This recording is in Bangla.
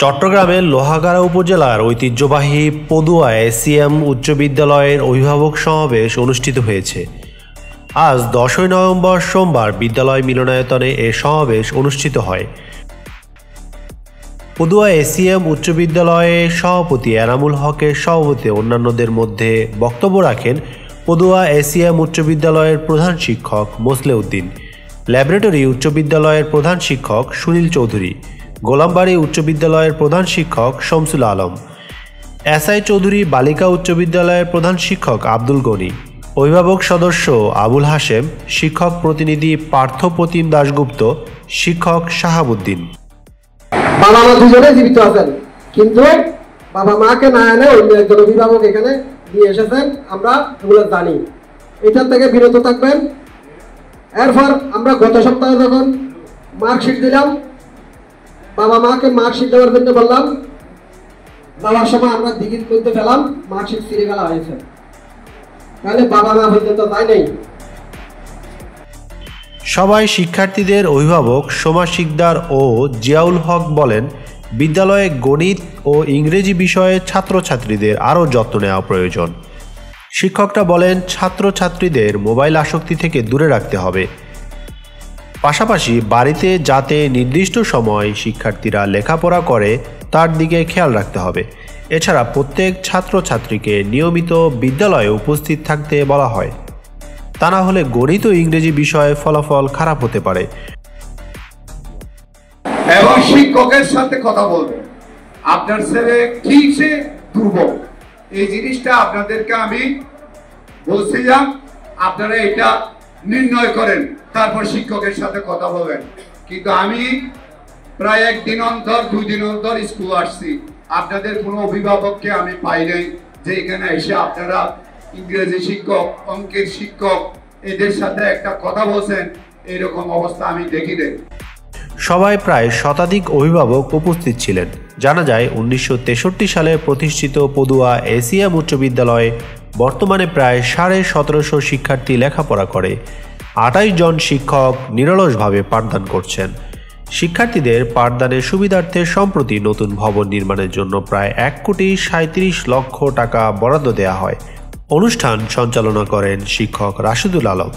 চট্টগ্রামের লোহাগাড়া উপজেলার ঐতিহ্যবাহী পদুয়া এসিএম উচ্চ বিদ্যালয়ের অভিভাবক সমাবেশ অনুষ্ঠিত হয়েছে। আজ 10 নভেম্বর সোমবার বিদ্যালয় মিলনায়তনে এ সমাবেশ অনুষ্ঠিত হয়। পদুয়া এসিএম উচ্চ বিদ্যালয়ের সভাপতি এনামুল হকের সভাপতিতে অন্যান্যদের মধ্যে বক্তব্য রাখেন পদুয়া এসিএম উচ্চ বিদ্যালয়ের প্রধান শিক্ষক মোসলে উদ্দিন, ল্যাবরেটরি উচ্চ বিদ্যালয়ের প্রধান শিক্ষক সুনীল চৌধুরী, গোলামবাড়ি উচ্চ বিদ্যালয়ের প্রধান শিক্ষক শমসুল আলম, এসআই চৌধুরী বালিকা উচ্চ বিদ্যালয়ের প্রধান শিক্ষক আব্দুল গনি, অভিভাবক সদস্য আবুল হাশেম, শিক্ষক প্রতিনিধি পার্থ প্রতিম দাশগুপ্ত, শিক্ষক শাহাবুদ্দিন। বাবা মা দুজনে জীবিত আছেন, কিন্তু বাবা মাকে না এনে অন্য একজন অভিভাবক এখানে নিয়ে এসেছেন। আমরা এগুলো জানি, এটার থেকে বিরত থাকবেন। এরপর আমরা গত সপ্তাহে যখন মার্কশিট দিলাম, বাবা মাকে মার্কশিট দেওয়ার জন্য বললাম, দেওয়ার সময় আমরা দিঘির মধ্যে ফেলাম, মার্কশিট ছিঁড়ে ফেলা হয়েছে। তাহলে বাবা মা পর্যন্ত তাই নেই। সবাই শিক্ষার্থীদের অভিভাবক সোমা শিকদার ও জিয়াউল হক বলেন, বিদ্যালয়ে গণিত ও ইংরেজি বিষয়ে ছাত্রছাত্রীদের আরও যত্ন নেওয়া প্রয়োজন। শিক্ষকরা বলেন, ছাত্রছাত্রীদের মোবাইল আসক্তি থেকে দূরে রাখতে হবে। পাশাপাশি বাড়িতে যাতে নির্দিষ্ট সময় শিক্ষার্থীরা লেখাপড়া করে তার দিকে খেয়াল রাখতে হবে। এছাড়া প্রত্যেক ছাত্রছাত্রীকে নিয়মিত বিদ্যালয়ে উপস্থিত থাকতে বলা হয়, তা না হলে গণিত ও ইংরেজি বিষয়ে ফলাফল খারাপ হতে পারে। এবং শিক্ষকের সাথে কথা বলবেন, আপনার ছেলে কিসে দুর্বল, এই জিনিসটা আপনাদেরকে আমি বলছিলাম, আপনারা এটা নির্ণয় করেন, তারপর শিক্ষকের সাথে কথা বলবেন। কিন্তু আমি প্রায় 1 দিন অন্তর 2 দিন অন্তর স্কুল আসছি, আপনাদের কোনো অভিভাবককে আমি পাই নাই যে এখানে এসে আপনারা ইংরেজি শিক্ষক, অঙ্কের শিক্ষক এদের সাথে একটা কথা বলছেন। এরকম অবস্থা আমি দেখি নাই। সবাই প্রায় শতাধিক অভিভাবক উপস্থিত ছিলেন। জানা যায় 1963 সালে প্রতিষ্ঠিত পদুয়া এসিএম উচ্চ বিদ্যালয়ে বর্তমানে প্রায় 1750 শিক্ষার্থী লেখাপড়া করে। 28 জন শিক্ষক নিরলসভাবে পাঠদান করছেন। শিক্ষার্থীদের পাঠদানের সুবিধার্থে সম্প্রতি নতুন ভবন নির্মাণের জন্য প্রায় 1,37,00,000 টাকা বরাদ্দ দেওয়া হয়। অনুষ্ঠান সঞ্চালনা করেন শিক্ষক রাশিদুল আলম।